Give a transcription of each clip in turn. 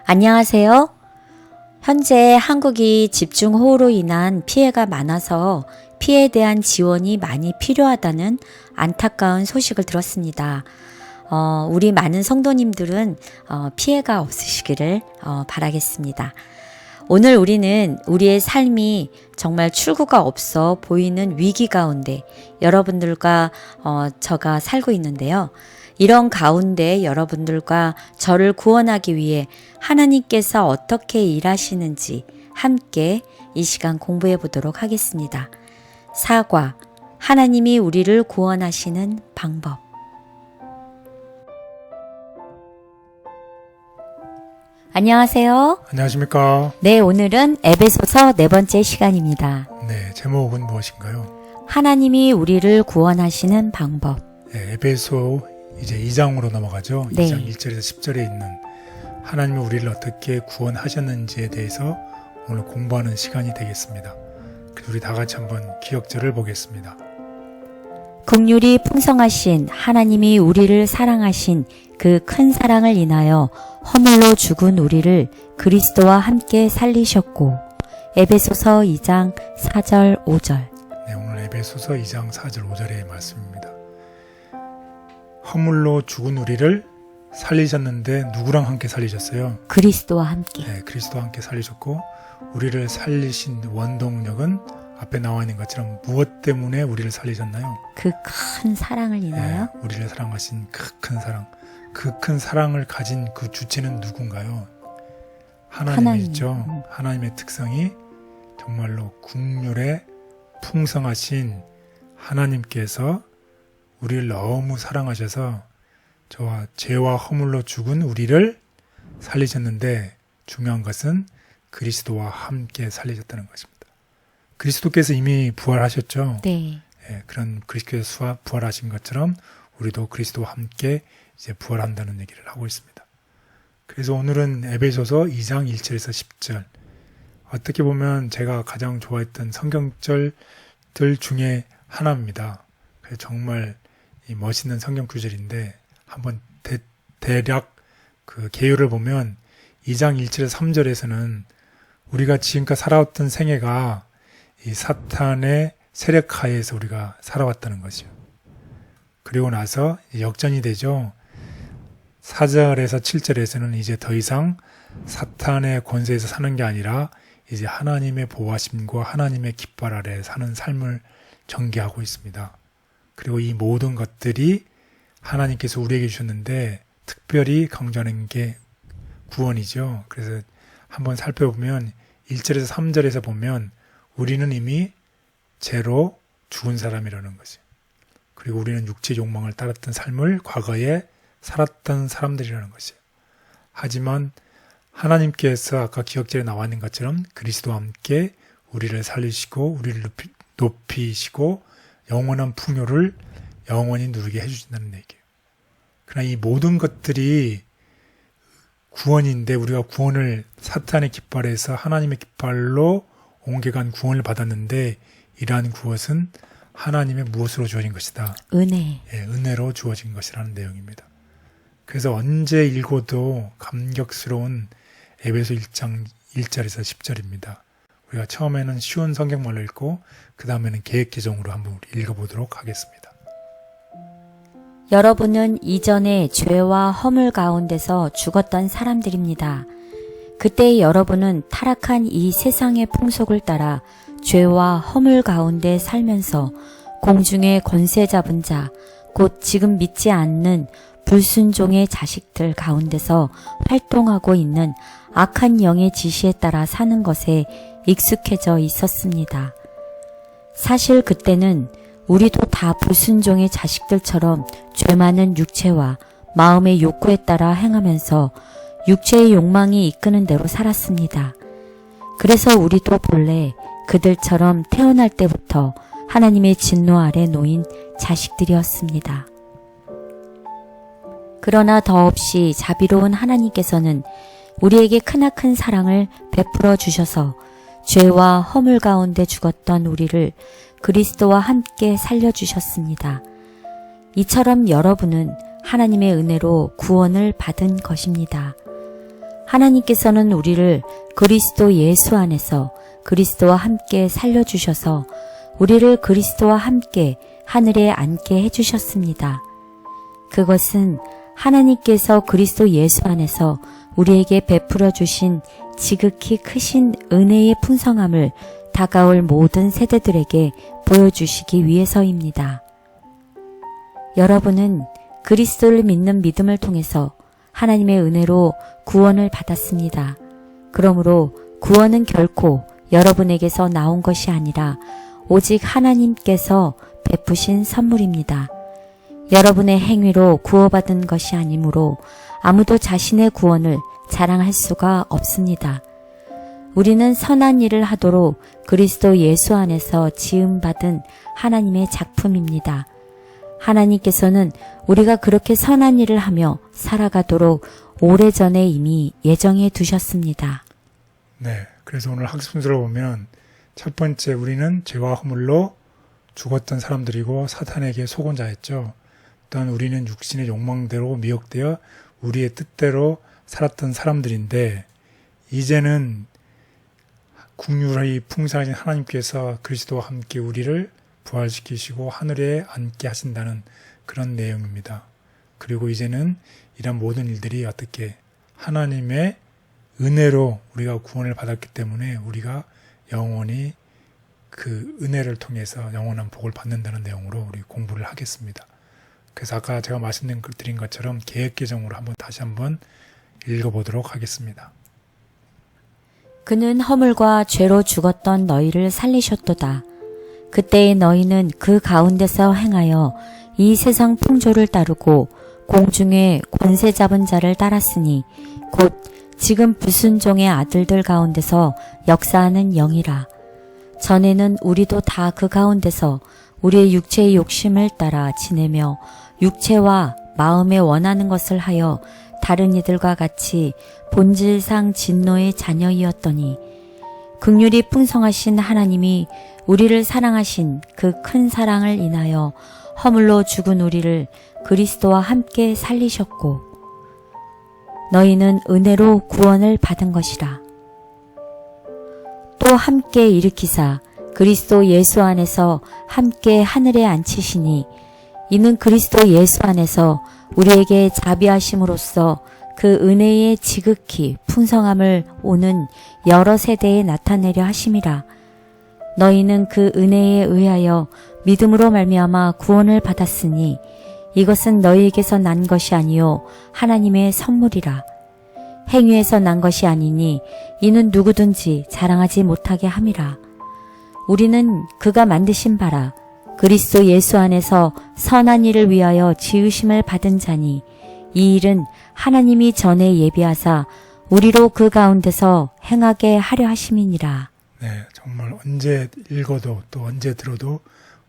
안녕하세요. 현재 한국이 집중호우로 인한 피해가 많아서 피해에 대한 지원이 많이 필요하다는 안타까운 소식을 들었습니다. 우리 많은 성도님들은 피해가 없으시기를 바라겠습니다. 오늘 우리는 우리의 삶이 정말 출구가 없어 보이는 위기 가운데 여러분들과 저가 살고 있는데요. 이런 가운데 여러분들과 저를 구원하기 위해 하나님께서 어떻게 일하시는지 함께 이 시간 공부해 보도록 하겠습니다. 사과, 하나님이 우리를 구원하시는 방법. 안녕하세요. 안녕하십니까. 네, 오늘은 에베소서 4번째 시간입니다. 네, 제목은 무엇인가요? 하나님이 우리를 구원하시는 방법. 네, 에베소 이제 2장으로 넘어가죠. 네. 2장 1절에서 10절에 있는 하나님이 우리를 어떻게 구원하셨는지에 대해서 오늘 공부하는 시간이 되겠습니다. 그래서 우리 다 같이 한번 기억절을 보겠습니다. 긍휼이 풍성하신 하나님이 우리를 사랑하신 그 큰 사랑을 인하여 허물로 죽은 우리를 그리스도와 함께 살리셨고. 에베소서 2장 4절 5절. 네, 오늘 에베소서 2장 4절 5절의 말씀입니다. 허물로 죽은 우리를 살리셨는데 누구랑 함께 살리셨어요? 그리스도와 함께. 네, 그리스도와 함께 살리셨고 우리를 살리신 원동력은 앞에 나와 있는 것처럼 무엇 때문에 우리를 살리셨나요? 그 큰 사랑을 인하여. 네, 우리를 사랑하신 그 큰 사랑. 그 큰 사랑을 가진 그 주체는 누군가요? 하나님이죠. 하나님의 특성이 정말로 긍휼에 풍성하신 하나님께서 우리를 너무 사랑하셔서 저와 죄와 허물로 죽은 우리를 살리셨는데 중요한 것은 그리스도와 함께 살리셨다는 것입니다. 그리스도께서 이미 부활하셨죠. 네. 예, 그런 그리스도께서 부활하신 것처럼 우리도 그리스도와 함께 이제 부활한다는 얘기를 하고 있습니다. 그래서 오늘은 에베소서 2장 1절에서 10절 어떻게 보면 제가 가장 좋아했던 성경절들 중에 하나입니다. 그래서 정말 이 멋있는 성경 구절인데 한번 대략 그 개요를 보면 2장 1절에서 3절에서는 우리가 지금까지 살아왔던 생애가 이 사탄의 세력하에서 우리가 살아왔다는 것이요. 그리고 나서 역전이 되죠. 4절에서 7절에서는 이제 더 이상 사탄의 권세에서 사는 게 아니라 이제 하나님의 보호하심과 하나님의 깃발 아래 사는 삶을 전개하고 있습니다. 그리고 이 모든 것들이 하나님께서 우리에게 주셨는데 특별히 강조하는 게 구원이죠. 그래서 한번 살펴보면 1절에서 3절에서 보면 우리는 이미 죄로 죽은 사람이라는 거죠. 그리고 우리는 육체의 욕망을 따랐던 삶을 과거에 살았던 사람들이라는 것이에요. 하지만 하나님께서 아까 기억절에 나와 있는 것처럼 그리스도와 함께 우리를 살리시고 우리를 높이시고 영원한 풍요를 영원히 누리게 해주신다는 얘기예요. 그러나 이 모든 것들이 구원인데 우리가 구원을 사탄의 깃발에서 하나님의 깃발로 옮겨간 구원을 받았는데 이러한 구원은 하나님의 무엇으로 주어진 것이다? 은혜. 예, 은혜로 주어진 것이라는 내용입니다. 그래서 언제 읽어도 감격스러운 에베소 1장 1절에서 10절입니다. 우리가 처음에는 쉬운 성경말로 읽고 그 다음에는 개역개정으로 한번 읽어보도록 하겠습니다. 여러분은 이전에 죄와 허물 가운데서 죽었던 사람들입니다. 그때 여러분은 타락한 이 세상의 풍속을 따라 죄와 허물 가운데 살면서 공중의 권세 잡은 자, 곧 지금 믿지 않는 불순종의 자식들 가운데서 활동하고 있는 악한 영의 지시에 따라 사는 것에 익숙해져 있었습니다. 사실 그때는 우리도 다 불순종의 자식들처럼 죄 많은 육체와 마음의 욕구에 따라 행하면서 육체의 욕망이 이끄는 대로 살았습니다. 그래서 우리도 본래 그들처럼 태어날 때부터 하나님의 진노 아래 놓인 자식들이었습니다. 그러나 더없이 자비로운 하나님께서는 우리에게 크나큰 사랑을 베풀어 주셔서 죄와 허물 가운데 죽었던 우리를 그리스도와 함께 살려주셨습니다. 이처럼 여러분은 하나님의 은혜로 구원을 받은 것입니다. 하나님께서는 우리를 그리스도 예수 안에서 그리스도와 함께 살려주셔서 우리를 그리스도와 함께 하늘에 앉게 해주셨습니다. 그것은 하나님께서 그리스도 예수 안에서 우리에게 베풀어 주신 지극히 크신 은혜의 풍성함을 다가올 모든 세대들에게 보여주시기 위해서입니다. 여러분은 그리스도를 믿는 믿음을 통해서 하나님의 은혜로 구원을 받았습니다. 그러므로 구원은 결코 여러분에게서 나온 것이 아니라 오직 하나님께서 베푸신 선물입니다. 여러분의 행위로 구원받은 것이 아니므로 아무도 자신의 구원을 자랑할 수가 없습니다. 우리는 선한 일을 하도록 그리스도 예수 안에서 지음받은 하나님의 작품입니다. 하나님께서는 우리가 그렇게 선한 일을 하며 살아가도록 오래전에 이미 예정해 두셨습니다. 네, 그래서 오늘 학습 순서를 보면 첫 번째 우리는 죄와 허물로 죽었던 사람들이고 사탄에게 속은 자였죠. 또한 우리는 육신의 욕망대로 미혹되어 우리의 뜻대로 살았던 사람들인데 이제는 국률의 풍성하신 하나님께서 그리스도와 함께 우리를 부활시키시고 하늘에 앉게 하신다는 그런 내용입니다. 그리고 이제는 이런 모든 일들이 어떻게 하나님의 은혜로 우리가 구원을 받았기 때문에 우리가 영원히 그 은혜를 통해서 영원한 복을 받는다는 내용으로 우리 공부를 하겠습니다. 그래서 아까 제가 말씀드린 것처럼 개역개정으로 다시 한번 읽어보도록 하겠습니다. 그는 허물과 죄로 죽었던 너희를 살리셨도다. 그때의 너희는 그 가운데서 행하여 이 세상 풍조를 따르고 공중에 권세 잡은 자를 따랐으니 곧 지금 불순종의 아들들 가운데서 역사하는 영이라. 전에는 우리도 다 그 가운데서 우리의 육체의 욕심을 따라 지내며 육체와 마음에 원하는 것을 하여 다른 이들과 같이 본질상 진노의 자녀이었더니 긍휼이 풍성하신 하나님이 우리를 사랑하신 그 큰 사랑을 인하여 허물로 죽은 우리를 그리스도와 함께 살리셨고 너희는 은혜로 구원을 받은 것이라. 또 함께 일으키사 그리스도 예수 안에서 함께 하늘에 앉히시니 이는 그리스도 예수 안에서 우리에게 자비하심으로써 그 은혜의 지극히 풍성함을 오는 여러 세대에 나타내려 하심이라. 너희는 그 은혜에 의하여 믿음으로 말미암아 구원을 받았으니 이것은 너희에게서 난 것이 아니요 하나님의 선물이라. 행위에서 난 것이 아니니 이는 누구든지 자랑하지 못하게 함이라. 우리는 그가 만드신 바라 그리스도 예수 안에서 선한 일을 위하여 지으심을 받은 자니 이 일은 하나님이 전에 예비하사 우리로 그 가운데서 행하게 하려 하심이니라. 네, 정말 언제 읽어도 또 언제 들어도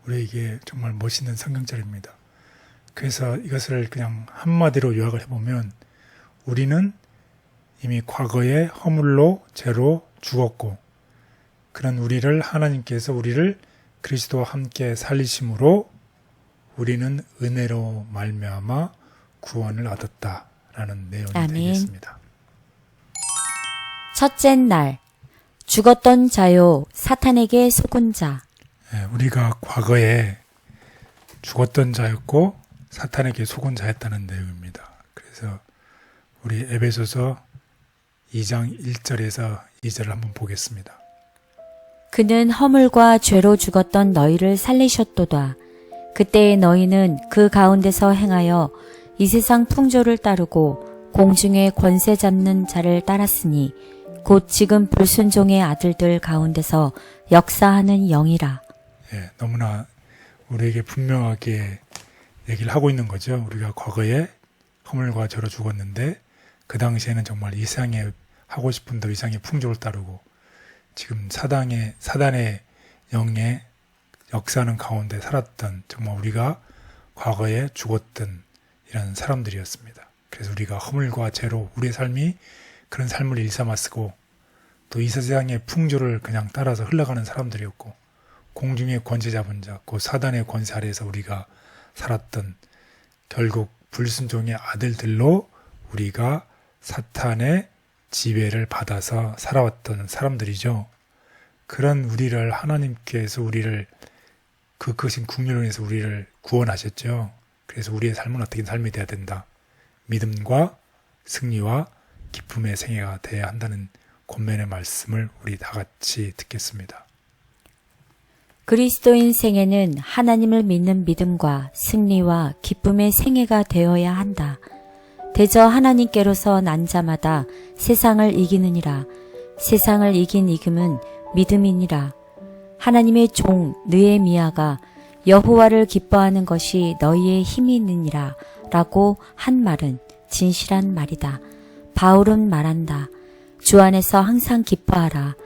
우리에게 정말 멋있는 성경절입니다. 그래서 이것을 그냥 한마디로 요약을 해보면 우리는 이미 과거에 허물로 죄로 죽었고 그런 우리를 하나님께서 우리를 그리스도와 함께 살리심으로 우리는 은혜로 말미암아 구원을 얻었다라는 내용이 아멘. 되겠습니다. 첫째 날 죽었던 자요 사탄에게 속은 자. 네, 우리가 과거에 죽었던 자였고 사탄에게 속은 자였다는 내용입니다. 그래서 우리 에베소서 2장 1절에서 2절을 한번 보겠습니다. 그는 허물과 죄로 죽었던 너희를 살리셨도다. 그때의 너희는 그 가운데서 행하여 이 세상 풍조를 따르고 공중에 권세 잡는 자를 따랐으니 곧 지금 불순종의 아들들 가운데서 역사하는 영이라. 예, 너무나 우리에게 분명하게 얘기를 하고 있는 거죠. 우리가 과거에 허물과 죄로 죽었는데 그 당시에는 정말 이상의 하고 싶은 대로 이상의 풍조를 따르고 지금 사단의 영에 역사하는 가운데 살았던 정말 우리가 과거에 죽었던 이런 사람들이었습니다. 그래서 우리가 허물과 죄로 우리의 삶이 그런 삶을 일삼았고 또 이 세상의 풍조를 그냥 따라서 흘러가는 사람들이었고 공중의 권세 잡은 자, 그 사단의 권세 아래에서 우리가 살았던 결국 불순종의 아들들로 우리가 사탄의 지배를 받아서 살아왔던 사람들이죠. 그런 우리를 하나님께서 우리를 그 크신 국률을 인해서 우리를 구원하셨죠. 그래서 우리의 삶은 어떻게 삶이 돼야 된다. 믿음과 승리와 기쁨의 생애가 돼야 한다는 권면의 말씀을 우리 다 같이 듣겠습니다. 그리스도인 생애는 하나님을 믿는 믿음과 승리와 기쁨의 생애가 되어야 한다. 대저 하나님께로서 난 자마다 세상을 이기느니라. 세상을 이긴 이금은 믿음이니라. 하나님의 종 느헤미야가 여호와를 기뻐하는 것이 너희의 힘이 있느니라 라고 한 말은 진실한 말이다. 바울은 말한다. 주 안에서 항상 기뻐하라.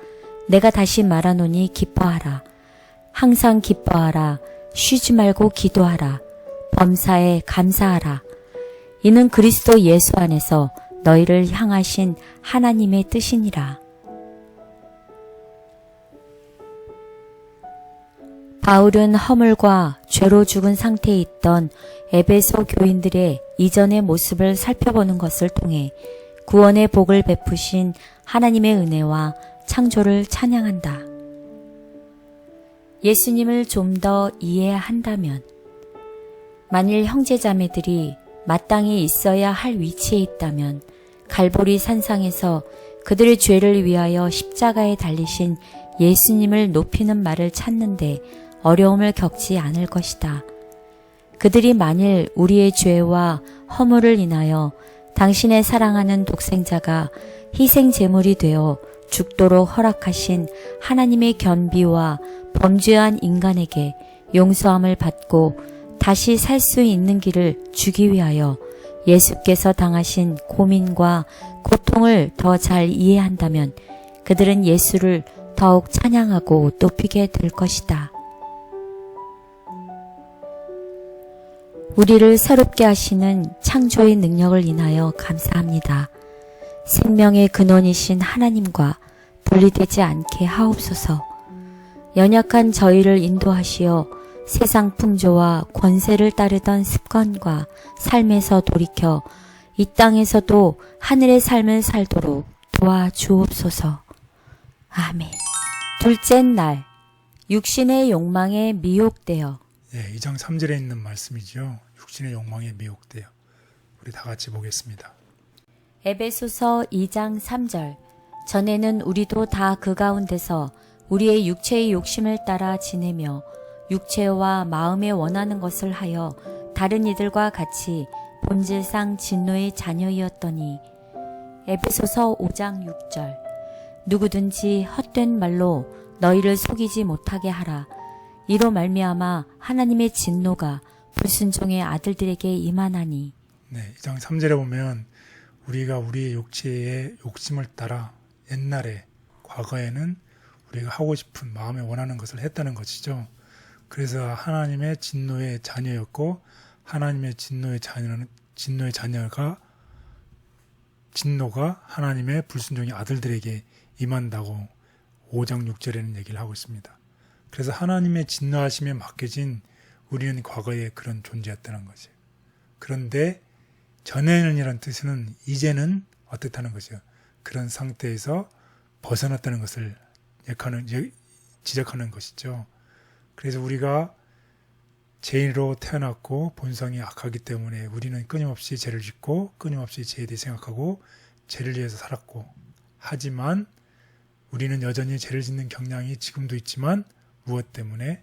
내가 다시 말하노니 기뻐하라. 항상 기뻐하라. 쉬지 말고 기도하라. 범사에 감사하라. 이는 그리스도 예수 안에서 너희를 향하신 하나님의 뜻이니라. 바울은 허물과 죄로 죽은 상태에 있던 에베소 교인들의 이전의 모습을 살펴보는 것을 통해 구원의 복을 베푸신 하나님의 은혜와 창조를 찬양한다. 예수님을 좀 더 이해한다면, 만일 형제자매들이 마땅히 있어야 할 위치에 있다면 갈보리 산상에서 그들의 죄를 위하여 십자가에 달리신 예수님을 높이는 말을 찾는데 어려움을 겪지 않을 것이다. 그들이 만일 우리의 죄와 허물을 인하여 당신의 사랑하는 독생자가 희생 제물이 되어 죽도록 허락하신 하나님의 견비와 범죄한 인간에게 용서함을 받고 다시 살 수 있는 길을 주기 위하여 예수께서 당하신 고민과 고통을 더 잘 이해한다면 그들은 예수를 더욱 찬양하고 높이게 될 것이다. 우리를 새롭게 하시는 창조의 능력을 인하여 감사합니다. 생명의 근원이신 하나님과 분리되지 않게 하옵소서. 연약한 저희를 인도하시어 세상 풍조와 권세를 따르던 습관과 삶에서 돌이켜 이 땅에서도 하늘의 삶을 살도록 도와주옵소서. 아멘. 둘째 날, 육신의 욕망에 미혹되어. 2장 3절에 있는 말씀이죠. 육신의 욕망에 미혹되어. 우리 다 같이 보겠습니다. 에베소서 2장 3절. 전에는 우리도 다 그 가운데서 우리의 육체의 욕심을 따라 지내며 육체와 마음에 원하는 것을 하여 다른 이들과 같이 본질상 진노의 자녀이었더니. 에베소서 5장 6절. 누구든지 헛된 말로 너희를 속이지 못하게 하라. 이로 말미암아 하나님의 진노가 불순종의 아들들에게 임하나니. 2장 3절에 보면 우리가 우리의 육체의 욕심을 따라 옛날에 과거에는 우리가 하고 싶은 마음에 원하는 것을 했다는 것이죠. 그래서 하나님의 진노의 자녀였고 하나님의 진노가 하나님의 불순종의 아들들에게 임한다고 5장 6절에는 얘기를 하고 있습니다. 그래서 하나님의 진노하심에 맡겨진 우리는 과거에 그런 존재였다는 거죠. 그런데 전에는이란 뜻은 이제는 어떻다는 거죠. 그런 상태에서 벗어났다는 것을 지적하는 것이죠. 그래서 우리가 죄인으로 태어났고 본성이 악하기 때문에 우리는 끊임없이 죄를 짓고 끊임없이 죄에 대해 생각하고 죄를 위해서 살았고, 하지만 우리는 여전히 죄를 짓는 경향이 지금도 있지만 무엇 때문에?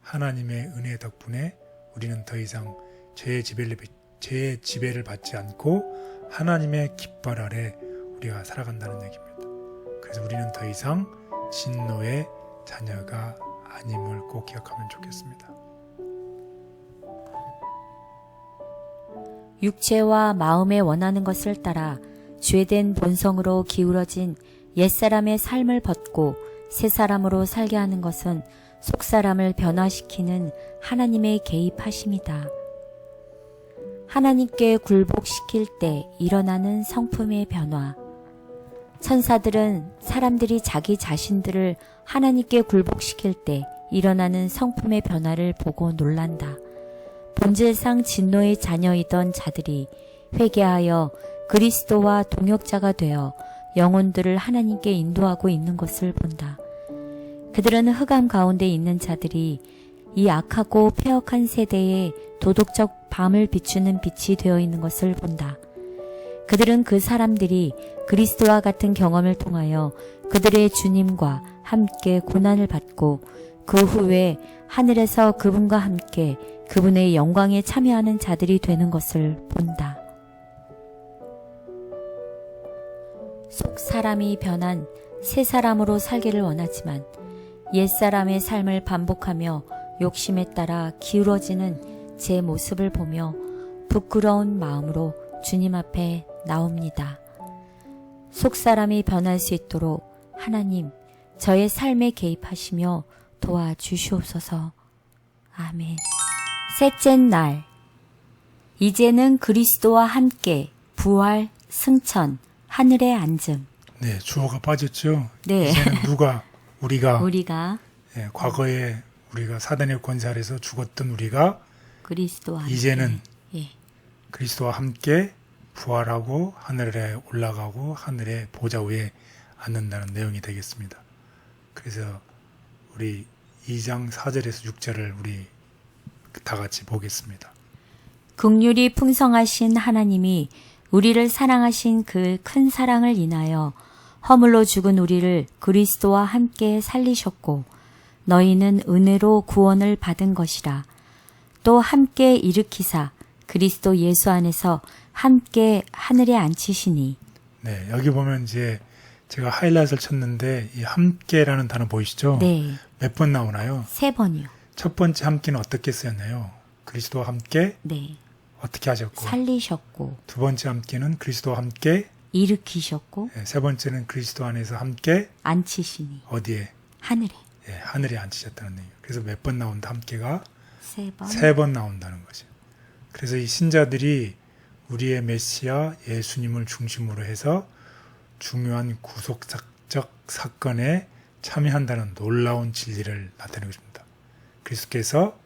하나님의 은혜 덕분에 우리는 더 이상 죄의 지배를 받지 않고 하나님의 깃발 아래 우리가 살아간다는 얘기입니다. 그래서 우리는 더 이상 진노의 자녀가 아님을 꼭 기억하면 좋겠습니다. 육체와 마음에 원하는 것을 따라 죄된 본성으로 기울어진 옛사람의 삶을 벗고 새 사람으로 살게 하는 것은 속사람을 변화시키는 하나님의 개입하심이다. 하나님께 굴복시킬 때 일어나는 성품의 변화. 천사들은 사람들이 자기 자신들을 하나님께 굴복시킬 때 일어나는 성품의 변화를 보고 놀란다. 본질상 진노의 자녀이던 자들이 회개하여 그리스도와 동역자가 되어 영혼들을 하나님께 인도하고 있는 것을 본다. 그들은 흑암 가운데 있는 자들이 이 악하고 폐역한 세대에 도덕적 밤을 비추는 빛이 되어 있는 것을 본다. 그들은 그 사람들이 그리스도와 같은 경험을 통하여 그들의 주님과 함께 고난을 받고 그 후에 하늘에서 그분과 함께 그분의 영광에 참여하는 자들이 되는 것을 본다. 속 사람이 변한 새 사람으로 살기를 원하지만 옛 사람의 삶을 반복하며 욕심에 따라 기울어지는 제 모습을 보며 부끄러운 마음으로 주님 앞에 나옵니다. 속 사람이 변할 수 있도록 하나님, 저의 삶에 개입하시며 도와주시옵소서. 아멘. 셋째 날, 이제는 그리스도와 함께 부활, 승천, 하늘에 앉음. 네, 주어가 빠졌죠. 네. 이제는 우리가 예, 과거에 우리가 사단의 권세 아래서 죽었던 우리가 그리스도와 함께, 이제는 예, 그리스도와 함께 부활하고 하늘에 올라가고 하늘의 보좌 위에 앉는다는 내용이 되겠습니다. 그래서 우리 2장 4절에서 6절을 우리 다 같이 보겠습니다. 긍휼이 풍성하신 하나님이 우리를 사랑하신 그 큰 사랑을 인하여 허물로 죽은 우리를 그리스도와 함께 살리셨고 너희는 은혜로 구원을 받은 것이라. 또 함께 일으키사 그리스도 예수 안에서 함께 하늘에 앉히시니. 네, 여기 보면 이제 제가 하이라이트를 쳤는데 이 함께라는 단어 보이시죠? 네. 몇 번 나오나요? 3번이요. 첫 번째 함께는 어떻게 쓰였나요? 그리스도와 함께 네. 어떻게 하셨고, 살리셨고 두 번째 함께는 그리스도와 함께, 일으키셨고 세 번째는 그리스도 안에서 함께 앉히시니. 어디에? 하늘에. 예, 하늘에 앉히셨다는 얘기예요. 그래서 몇 번 나온다 함께가 3번. 3번 나온다는 거죠. 그래서 이 신자들이 우리의 메시아 예수님을 중심으로 해서 중요한 구속적 사건에 참여한다는 놀라운 진리를 나타내고 있습니다. 그리스도께서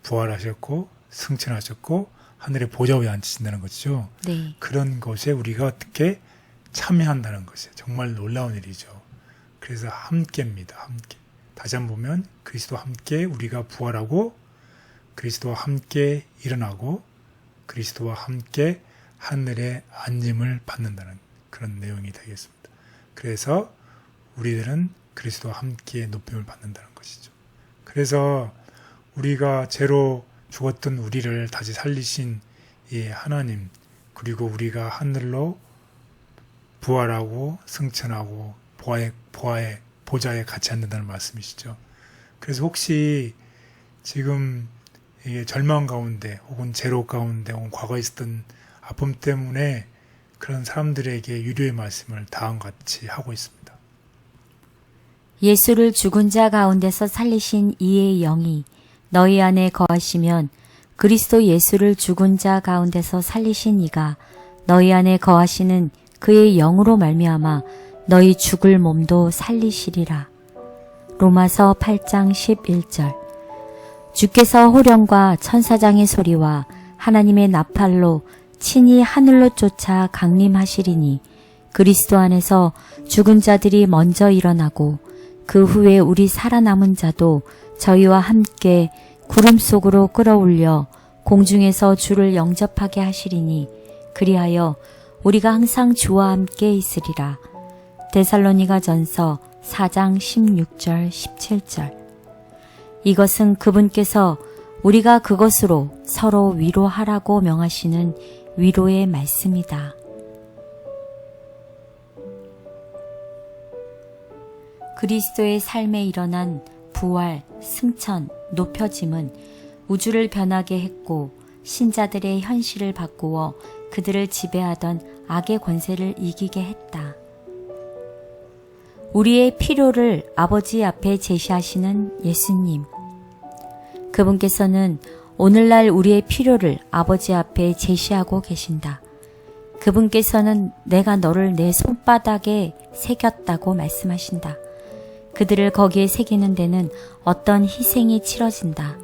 부활하셨고 승천하셨고 하늘의 보좌 위에 앉으신다는 것이죠. 네. 그런 것에 우리가 어떻게 참여한다는 것이에요. 정말 놀라운 일이죠. 그래서 함께입니다. 함께. 다시 한번 보면 그리스도와 함께 우리가 부활하고 그리스도와 함께 일어나고 그리스도와 함께 하늘의 앉음을 받는다는 그런 내용이 되겠습니다. 그래서 우리들은 그리스도와 함께 높임을 받는다는 것이죠. 그래서 우리가 죄로 죽었던 우리를 다시 살리신 이 하나님, 그리고 우리가 하늘로 부활하고 승천하고 보아의 보좌에 같이 앉는다는 말씀이시죠. 그래서 혹시 지금 이게 절망 가운데 혹은 죄로 가운데 혹은 과거에 있었던 아픔 때문에 그런 사람들에게 유료의 말씀을 다음과 같이 하고 있습니다. 예수를 죽은 자 가운데서 살리신 이의 영이 너희 안에 거하시면 그리스도 예수를 죽은 자 가운데서 살리신 이가 너희 안에 거하시는 그의 영으로 말미암아 너희 죽을 몸도 살리시리라. 로마서 8장 11절. 주께서 호령과 천사장의 소리와 하나님의 나팔로 친히 하늘로 쫓아 강림하시리니 그리스도 안에서 죽은 자들이 먼저 일어나고 그 후에 우리 살아남은 자도 저희와 함께 구름 속으로 끌어올려 공중에서 주를 영접하게 하시리니 그리하여 우리가 항상 주와 함께 있으리라. 데살로니가 전서 4장 16절 17절. 이것은 그분께서 우리가 그것으로 서로 위로하라고 명하시는 위로의 말씀이다. 그리스도의 삶에 일어난 부활, 승천, 높여짐은 우주를 변하게 했고 신자들의 현실을 바꾸어 그들을 지배하던 악의 권세를 이기게 했다. 우리의 필요를 아버지 앞에 제시하시는 예수님. 그분께서는 오늘날 우리의 필요를 아버지 앞에 제시하고 계신다. 그분께서는 내가 너를 내 손바닥에 새겼다고 말씀하신다. 그들을 거기에 새기는 데는 어떤 희생이 치러진다.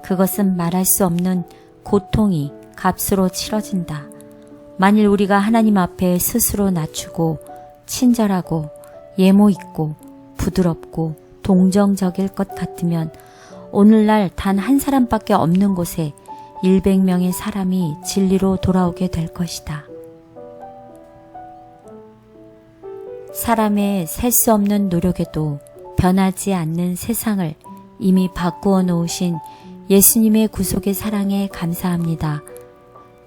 그것은 말할 수 없는 고통이 값으로 치러진다. 만일 우리가 하나님 앞에 스스로 낮추고 친절하고 예모 있고 부드럽고 동정적일 것 같으면 오늘날 단 한 사람밖에 없는 곳에 100명의 사람이 진리로 돌아오게 될 것이다. 사람의 셀 수 없는 노력에도 변하지 않는 세상을 이미 바꾸어 놓으신 예수님의 구속의 사랑에 감사합니다.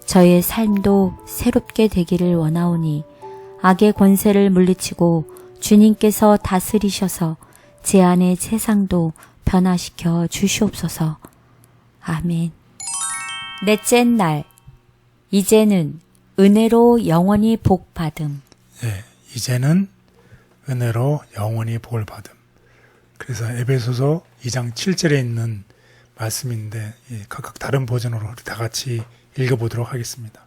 저의 삶도 새롭게 되기를 원하오니 악의 권세를 물리치고 주님께서 다스리셔서 제 안의 세상도 변화시켜 주시옵소서. 아멘. 넷째 날, 이제는 은혜로 영원히 복 받음. 예, 이제는 은혜로 영원히 복을 받음. 그래서 에베소서 2장 7절에 있는 말씀인데 각각 다른 버전으로 우리 다 같이 읽어보도록 하겠습니다.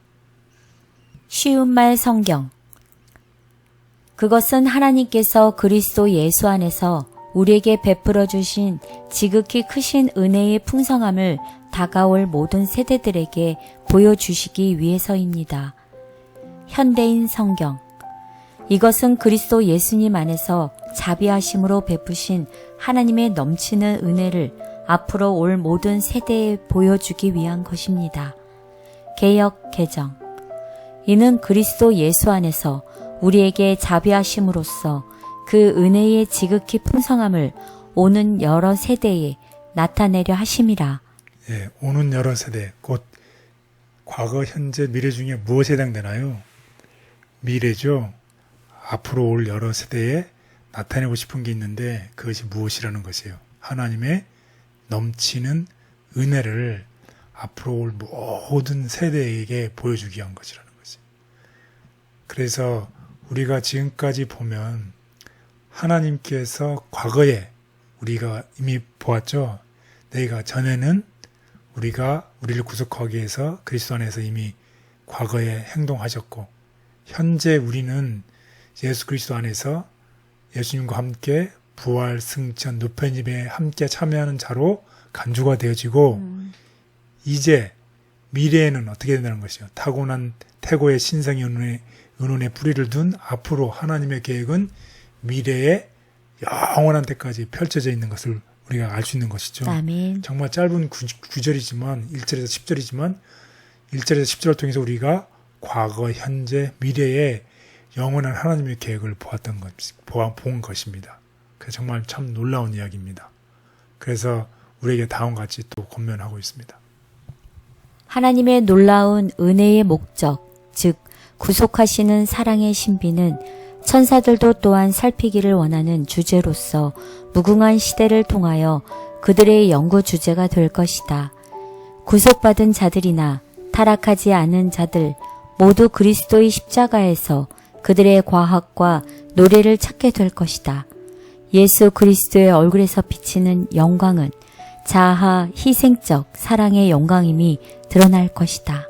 쉬운 말 성경. 그것은 하나님께서 그리스도 예수 안에서 우리에게 베풀어 주신 지극히 크신 은혜의 풍성함을 다가올 모든 세대들에게 보여주시기 위해서입니다. 현대인 성경. 이것은 그리스도 예수님 안에서 자비하심으로 베푸신 하나님의 넘치는 은혜를 앞으로 올 모든 세대에 보여주기 위한 것입니다. 개역 개정. 이는 그리스도 예수 안에서 우리에게 자비하심으로써 그 은혜의 지극히 풍성함을 오는 여러 세대에 나타내려 하심이라. 예, 오는 여러 세대, 곧 과거, 현재, 미래 중에 무엇에 해당되나요? 미래죠. 앞으로 올 여러 세대에 나타내고 싶은 게 있는데 그것이 무엇이라는 것이에요. 하나님의 넘치는 은혜를 앞으로 올 모든 세대에게 보여주기 위한 것이라는 거지. 그래서 우리가 지금까지 보면 하나님께서 과거에 우리가 이미 보았죠. 내가 전에는 우리를 구속하기 위해서 그리스도 안에서 이미 과거에 행동하셨고 현재 우리는 예수 그리스도 안에서 예수님과 함께 부활, 승천, 노편집에 함께 참여하는 자로 간주가 되어지고 이제 미래에는 어떻게 된다는 것이요. 타고난 태고의 신성의 은혼의 뿌리를 둔 앞으로 하나님의 계획은 미래에 영원한 때까지 펼쳐져 있는 것을 우리가 알 수 있는 것이죠. 아멘. 정말 짧은 구절이지만 1절에서 10절이지만 1절에서 10절을 통해서 우리가 과거, 현재, 미래에 영원한 하나님의 계획을 본 것입니다. 그래서 정말 참 놀라운 이야기입니다. 그래서 우리에게 다음과 같이 또 권면하고 있습니다. 하나님의 놀라운 은혜의 목적, 즉 구속하시는 사랑의 신비는 천사들도 또한 살피기를 원하는 주제로서 무궁한 시대를 통하여 그들의 연구 주제가 될 것이다. 구속받은 자들이나 타락하지 않은 자들 모두 그리스도의 십자가에서 그들의 과학과 노래를 찾게 될 것이다. 예수 그리스도의 얼굴에서 비치는 영광은 자아 희생적 사랑의 영광임이 드러날 것이다.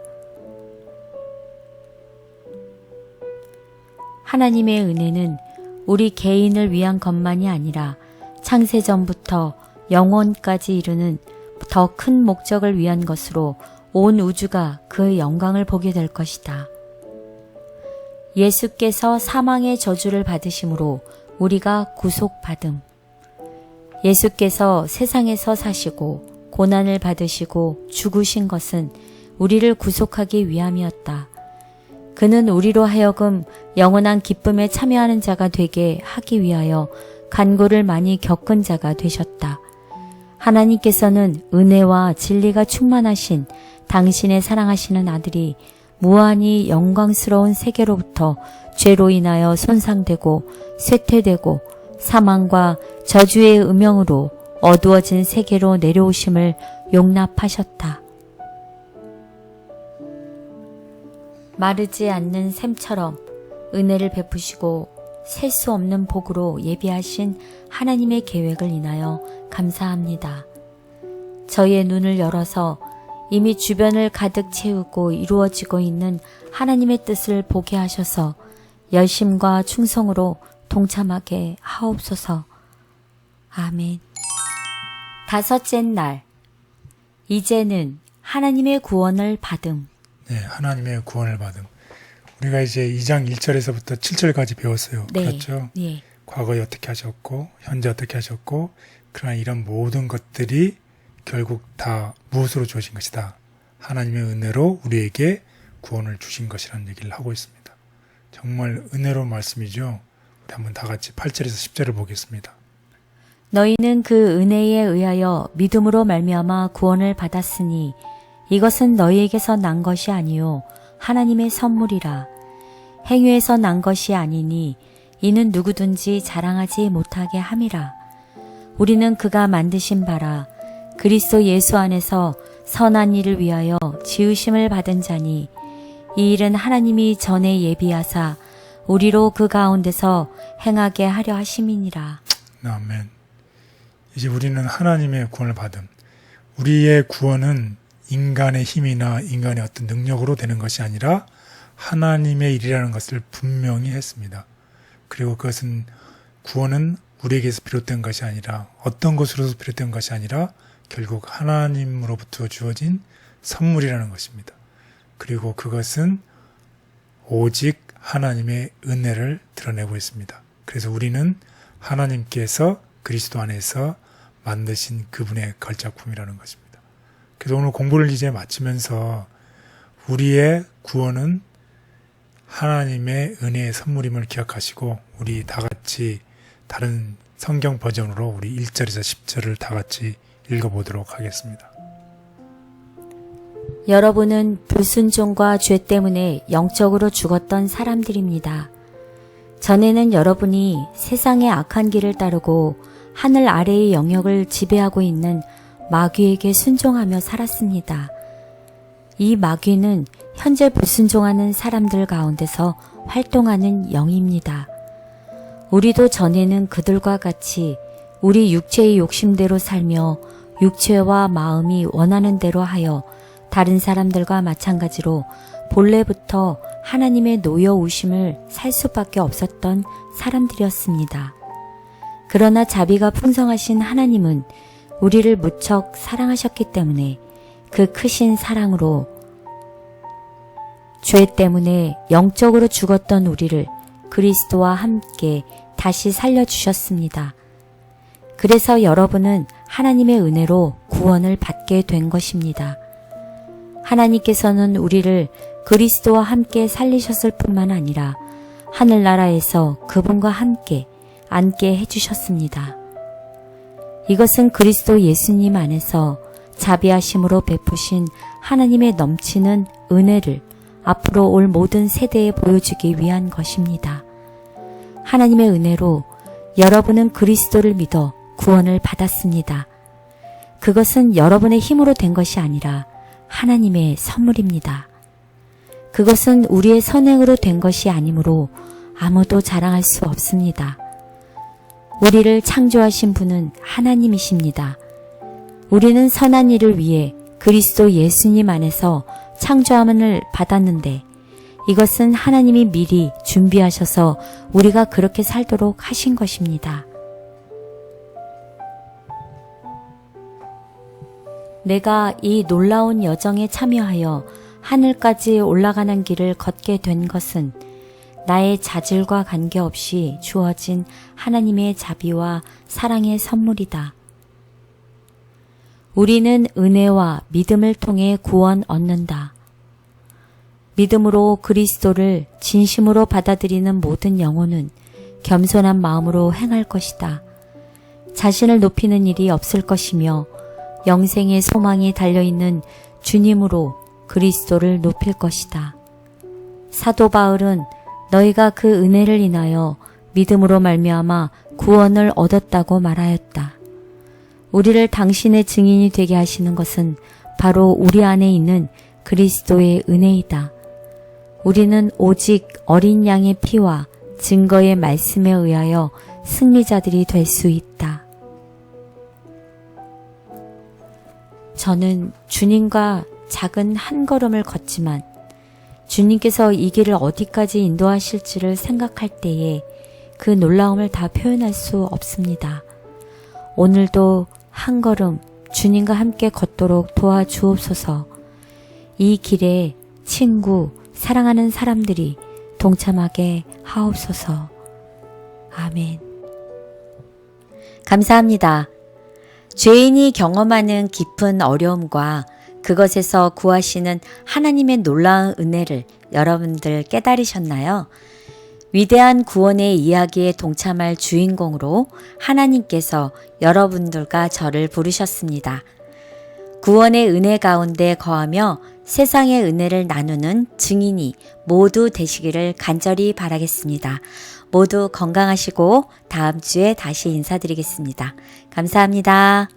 하나님의 은혜는 우리 개인을 위한 것만이 아니라 창세전부터 영원까지 이르는 더 큰 목적을 위한 것으로 온 우주가 그 영광을 보게 될 것이다. 예수께서 사망의 저주를 받으심으로 우리가 구속받음. 예수께서 세상에서 사시고 고난을 받으시고 죽으신 것은 우리를 구속하기 위함이었다. 그는 우리로 하여금 영원한 기쁨에 참여하는 자가 되게 하기 위하여 간고를 많이 겪은 자가 되셨다. 하나님께서는 은혜와 진리가 충만하신 당신의 사랑하시는 아들이 무한히 영광스러운 세계로부터 죄로 인하여 손상되고 쇠퇴되고 사망과 저주의 음영으로 어두워진 세계로 내려오심을 용납하셨다. 마르지 않는 샘처럼 은혜를 베푸시고 셀 수 없는 복으로 예비하신 하나님의 계획을 인하여 감사합니다. 저희의 눈을 열어서 이미 주변을 가득 채우고 이루어지고 있는 하나님의 뜻을 보게 하셔서 열심과 충성으로 동참하게 하옵소서. 아멘. 다섯째 날, 이제는 하나님의 구원을 받음. 네, 하나님의 구원을 받음. 우리가 이제 2장 1절에서부터 7절까지 배웠어요. 네. 그렇죠? 예. 과거에 어떻게 하셨고 현재 어떻게 하셨고 그러나 이런 모든 것들이 결국 다 무엇으로 주어진 것이다. 하나님의 은혜로 우리에게 구원을 주신 것이라는 얘기를 하고 있습니다. 정말 은혜로운 말씀이죠. 우리 한번 다 같이 8절에서 10절을 보겠습니다. 너희는 그 은혜에 의하여 믿음으로 말미암아 구원을 받았으니 이것은 너희에게서 난 것이 아니요 하나님의 선물이라. 행위에서 난 것이 아니니 이는 누구든지 자랑하지 못하게 함이라. 우리는 그가 만드신 바라 그리스도 예수 안에서 선한 일을 위하여 지으심을 받은 자니 이 일은 하나님이 전에 예비하사 우리로 그 가운데서 행하게 하려 하심이니라. 아멘. 이제 우리는 하나님의 구원을 받음. 우리의 구원은 인간의 힘이나 인간의 어떤 능력으로 되는 것이 아니라 하나님의 일이라는 것을 분명히 했습니다. 그리고 그것은 구원은 우리에게서 비롯된 것이 아니라 어떤 것으로서 비롯된 것이 아니라 결국 하나님으로부터 주어진 선물이라는 것입니다. 그리고 그것은 오직 하나님의 은혜를 드러내고 있습니다. 그래서 우리는 하나님께서 그리스도 안에서 만드신 그분의 걸작품이라는 것입니다. 그래서 오늘 공부를 이제 마치면서 우리의 구원은 하나님의 은혜의 선물임을 기억하시고 우리 다 같이 다른 성경 버전으로 우리 1절에서 10절을 다 같이 읽어보도록 하겠습니다. 여러분은 불순종과 죄 때문에 영적으로 죽었던 사람들입니다. 전에는 여러분이 세상의 악한 길을 따르고 하늘 아래의 영역을 지배하고 있는 마귀에게 순종하며 살았습니다. 이 마귀는 현재 불순종하는 사람들 가운데서 활동하는 영입니다. 우리도 전에는 그들과 같이 우리 육체의 욕심대로 살며 육체와 마음이 원하는 대로 하여 다른 사람들과 마찬가지로 본래부터 하나님의 노여우심을 살 수밖에 없었던 사람들이었습니다. 그러나 자비가 풍성하신 하나님은 우리를 무척 사랑하셨기 때문에 그 크신 사랑으로 죄 때문에 영적으로 죽었던 우리를 그리스도와 함께 다시 살려주셨습니다. 그래서 여러분은 하나님의 은혜로 구원을 받게 된 것입니다. 하나님께서는 우리를 그리스도와 함께 살리셨을 뿐만 아니라 하늘나라에서 그분과 함께 앉게 해주셨습니다. 이것은 그리스도 예수님 안에서 자비하심으로 베푸신 하나님의 넘치는 은혜를 앞으로 올 모든 세대에 보여주기 위한 것입니다. 하나님의 은혜로 여러분은 그리스도를 믿어 구원을 받았습니다. 그것은 여러분의 힘으로 된 것이 아니라 하나님의 선물입니다. 그것은 우리의 선행으로 된 것이 아니므로 아무도 자랑할 수 없습니다. 우리를 창조하신 분은 하나님이십니다. 우리는 선한 일을 위해 그리스도 예수님 안에서 창조함을 받았는데 이것은 하나님이 미리 준비하셔서 우리가 그렇게 살도록 하신 것입니다. 내가 이 놀라운 여정에 참여하여 하늘까지 올라가는 길을 걷게 된 것은 나의 자질과 관계없이 주어진 하나님의 자비와 사랑의 선물이다. 우리는 은혜와 믿음을 통해 구원 얻는다. 믿음으로 그리스도를 진심으로 받아들이는 모든 영혼은 겸손한 마음으로 행할 것이다. 자신을 높이는 일이 없을 것이며 영생의 소망이 달려있는 주님으로 그리스도를 높일 것이다. 사도 바울은 너희가 그 은혜를 인하여 믿음으로 말미암아 구원을 얻었다고 말하였다. 우리를 당신의 증인이 되게 하시는 것은 바로 우리 안에 있는 그리스도의 은혜이다. 우리는 오직 어린 양의 피와 증거의 말씀에 의하여 승리자들이 될 수 있다. 저는 주님과 작은 한 걸음을 걷지만 주님께서 이 길을 어디까지 인도하실지를 생각할 때에 그 놀라움을 다 표현할 수 없습니다. 오늘도 한 걸음 주님과 함께 걷도록 도와주옵소서. 이 길에 친구, 사랑하는 사람들이 동참하게 하옵소서. 아멘. 감사합니다. 죄인이 경험하는 깊은 어려움과 그것에서 구하시는 하나님의 놀라운 은혜를 여러분들 깨달으셨나요? 위대한 구원의 이야기에 동참할 주인공으로 하나님께서 여러분들과 저를 부르셨습니다. 구원의 은혜 가운데 거하며 세상의 은혜를 나누는 증인이 모두 되시기를 간절히 바라겠습니다. 모두 건강하시고 다음 주에 다시 인사드리겠습니다. 감사합니다.